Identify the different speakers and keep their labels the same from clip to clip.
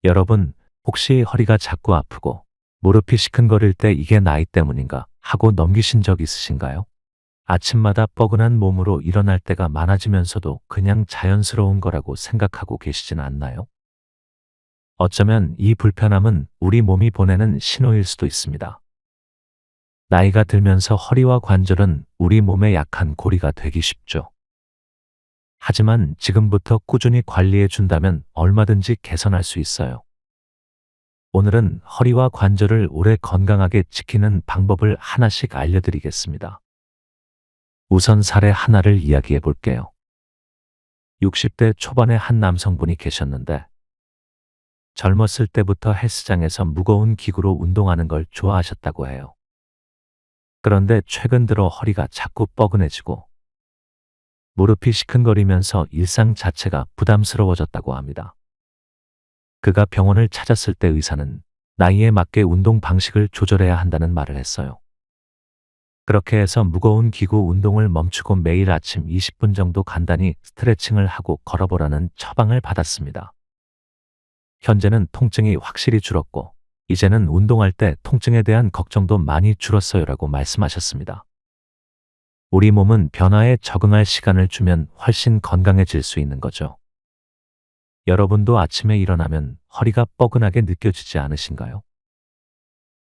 Speaker 1: 여러분, 혹시 허리가 자꾸 아프고 무릎이 시큰거릴 때 이게 나이 때문인가 하고 넘기신 적 있으신가요? 아침마다 뻐근한 몸으로 일어날 때가 많아지면서도 그냥 자연스러운 거라고 생각하고 계시진 않나요? 어쩌면 이 불편함은 우리 몸이 보내는 신호일 수도 있습니다. 나이가 들면서 허리와 관절은 우리 몸의 약한 고리가 되기 쉽죠. 하지만 지금부터 꾸준히 관리해 준다면 얼마든지 개선할 수 있어요. 오늘은 허리와 관절을 오래 건강하게 지키는 방법을 하나씩 알려드리겠습니다. 우선 사례 하나를 이야기해 볼게요. 60대 초반의 한 남성분이 계셨는데 젊었을 때부터 헬스장에서 무거운 기구로 운동하는 걸 좋아하셨다고 해요. 그런데 최근 들어 허리가 자꾸 뻐근해지고 무릎이 시큰거리면서 일상 자체가 부담스러워졌다고 합니다. 그가 병원을 찾았을 때 의사는 나이에 맞게 운동 방식을 조절해야 한다는 말을 했어요. 그렇게 해서 무거운 기구 운동을 멈추고 매일 아침 20분 정도 간단히 스트레칭을 하고 걸어보라는 처방을 받았습니다. 현재는 통증이 확실히 줄었고 이제는 운동할 때 통증에 대한 걱정도 많이 줄었어요라고 말씀하셨습니다. 우리 몸은 변화에 적응할 시간을 주면 훨씬 건강해질 수 있는 거죠. 여러분도 아침에 일어나면 허리가 뻐근하게 느껴지지 않으신가요?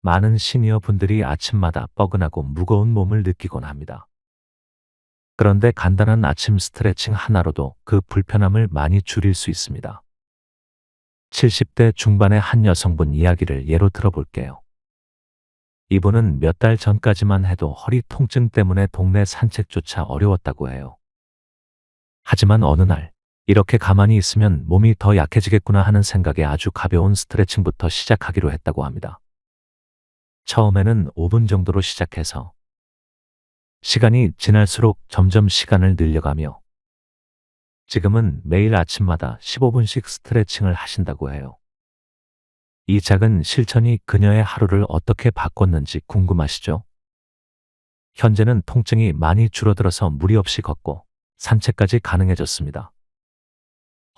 Speaker 1: 많은 시니어 분들이 아침마다 뻐근하고 무거운 몸을 느끼곤 합니다. 그런데 간단한 아침 스트레칭 하나로도 그 불편함을 많이 줄일 수 있습니다. 70대 중반의 한 여성분 이야기를 예로 들어볼게요. 이분은 몇 달 전까지만 해도 허리 통증 때문에 동네 산책조차 어려웠다고 해요. 하지만 어느 날 이렇게 가만히 있으면 몸이 더 약해지겠구나 하는 생각에 아주 가벼운 스트레칭부터 시작하기로 했다고 합니다. 처음에는 5분 정도로 시작해서 시간이 지날수록 점점 시간을 늘려가며 지금은 매일 아침마다 15분씩 스트레칭을 하신다고 해요. 이 작은 실천이 그녀의 하루를 어떻게 바꿨는지 궁금하시죠? 현재는 통증이 많이 줄어들어서 무리 없이 걷고 산책까지 가능해졌습니다.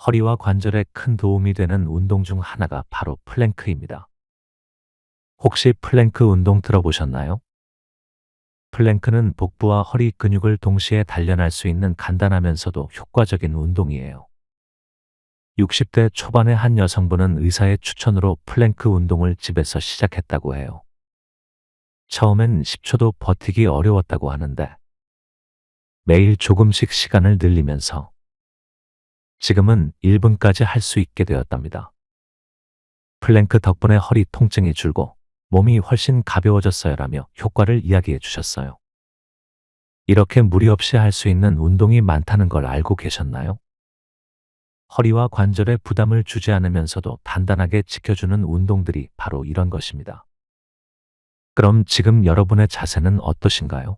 Speaker 1: 허리와 관절에 큰 도움이 되는 운동 중 하나가 바로 플랭크입니다. 혹시 플랭크 운동 들어보셨나요? 플랭크는 복부와 허리 근육을 동시에 단련할 수 있는 간단하면서도 효과적인 운동이에요. 60대 초반의 한 여성분은 의사의 추천으로 플랭크 운동을 집에서 시작했다고 해요. 처음엔 10초도 버티기 어려웠다고 하는데 매일 조금씩 시간을 늘리면서 지금은 1분까지 할 수 있게 되었답니다. 플랭크 덕분에 허리 통증이 줄고 몸이 훨씬 가벼워졌어요라며 효과를 이야기해 주셨어요. 이렇게 무리 없이 할 수 있는 운동이 많다는 걸 알고 계셨나요? 허리와 관절에 부담을 주지 않으면서도 단단하게 지켜주는 운동들이 바로 이런 것입니다. 그럼 지금 여러분의 자세는 어떠신가요?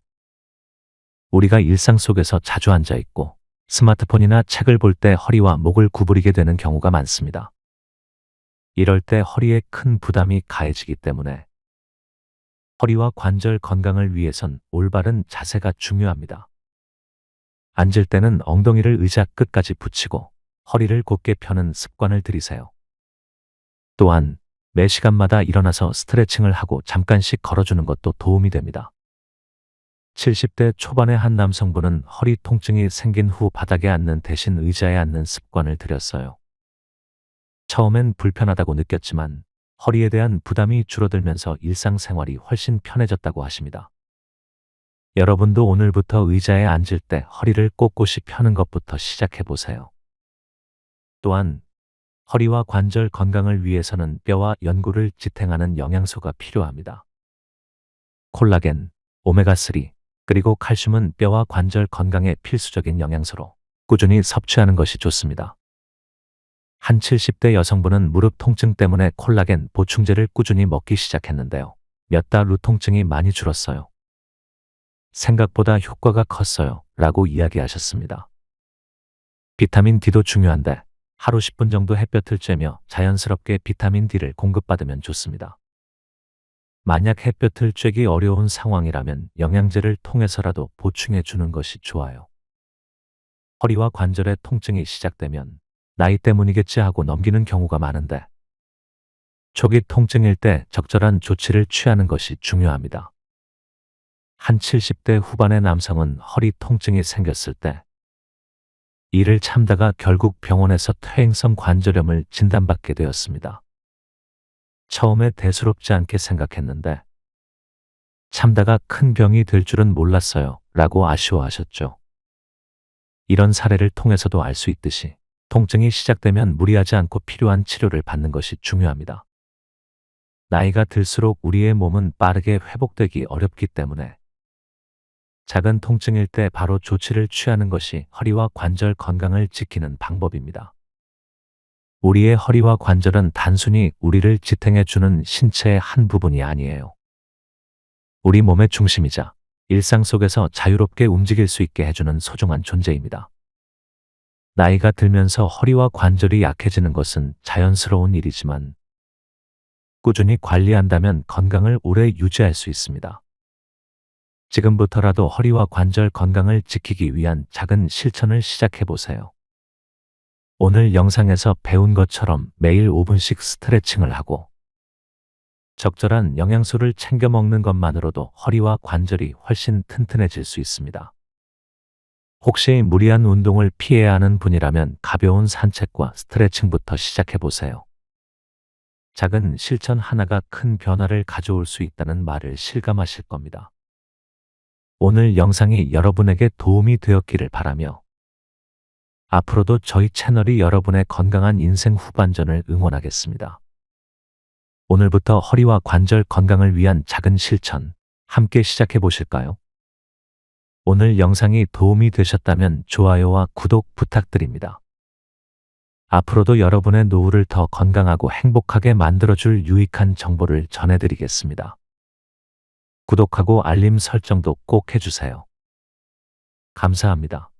Speaker 1: 우리가 일상 속에서 자주 앉아 있고 스마트폰이나 책을 볼 때 허리와 목을 구부리게 되는 경우가 많습니다. 이럴 때 허리에 큰 부담이 가해지기 때문에 허리와 관절 건강을 위해선 올바른 자세가 중요합니다. 앉을 때는 엉덩이를 의자 끝까지 붙이고 허리를 곧게 펴는 습관을 들이세요. 또한 매 시간마다 일어나서 스트레칭을 하고 잠깐씩 걸어주는 것도 도움이 됩니다. 70대 초반의 한 남성분은 허리 통증이 생긴 후 바닥에 앉는 대신 의자에 앉는 습관을 들였어요. 처음엔 불편하다고 느꼈지만 허리에 대한 부담이 줄어들면서 일상생활이 훨씬 편해졌다고 하십니다. 여러분도 오늘부터 의자에 앉을 때 허리를 꼿꼿이 펴는 것부터 시작해 보세요. 또한 허리와 관절 건강을 위해서는 뼈와 연골을 지탱하는 영양소가 필요합니다. 콜라겐, 오메가3, 그리고 칼슘은 뼈와 관절 건강에 필수적인 영양소로 꾸준히 섭취하는 것이 좋습니다. 한 70대 여성분은 무릎 통증 때문에 콜라겐 보충제를 꾸준히 먹기 시작했는데요. 몇 달 후 통증이 많이 줄었어요. 생각보다 효과가 컸어요. 라고 이야기하셨습니다. 비타민 D도 중요한데 하루 10분 정도 햇볕을 쬐며 자연스럽게 비타민 D를 공급받으면 좋습니다. 만약 햇볕을 쬐기 어려운 상황이라면 영양제를 통해서라도 보충해 주는 것이 좋아요. 허리와 관절의 통증이 시작되면 나이 때문이겠지 하고 넘기는 경우가 많은데 초기 통증일 때 적절한 조치를 취하는 것이 중요합니다. 한 70대 후반의 남성은 허리 통증이 생겼을 때 이를 참다가 결국 병원에서 퇴행성 관절염을 진단받게 되었습니다. 처음에 대수롭지 않게 생각했는데 참다가 큰 병이 될 줄은 몰랐어요 라고 아쉬워하셨죠. 이런 사례를 통해서도 알 수 있듯이 통증이 시작되면 무리하지 않고 필요한 치료를 받는 것이 중요합니다. 나이가 들수록 우리의 몸은 빠르게 회복되기 어렵기 때문에 작은 통증일 때 바로 조치를 취하는 것이 허리와 관절 건강을 지키는 방법입니다. 우리의 허리와 관절은 단순히 우리를 지탱해주는 신체의 한 부분이 아니에요. 우리 몸의 중심이자 일상 속에서 자유롭게 움직일 수 있게 해주는 소중한 존재입니다. 나이가 들면서 허리와 관절이 약해지는 것은 자연스러운 일이지만 꾸준히 관리한다면 건강을 오래 유지할 수 있습니다. 지금부터라도 허리와 관절 건강을 지키기 위한 작은 실천을 시작해 보세요. 오늘 영상에서 배운 것처럼 매일 5분씩 스트레칭을 하고 적절한 영양소를 챙겨 먹는 것만으로도 허리와 관절이 훨씬 튼튼해질 수 있습니다. 혹시 무리한 운동을 피해야 하는 분이라면 가벼운 산책과 스트레칭부터 시작해 보세요. 작은 실천 하나가 큰 변화를 가져올 수 있다는 말을 실감하실 겁니다. 오늘 영상이 여러분에게 도움이 되었기를 바라며 앞으로도 저희 채널이 여러분의 건강한 인생 후반전을 응원하겠습니다. 오늘부터 허리와 관절 건강을 위한 작은 실천 함께 시작해 보실까요? 오늘 영상이 도움이 되셨다면 좋아요와 구독 부탁드립니다. 앞으로도 여러분의 노후를 더 건강하고 행복하게 만들어줄 유익한 정보를 전해드리겠습니다. 구독하고 알림 설정도 꼭 해주세요. 감사합니다.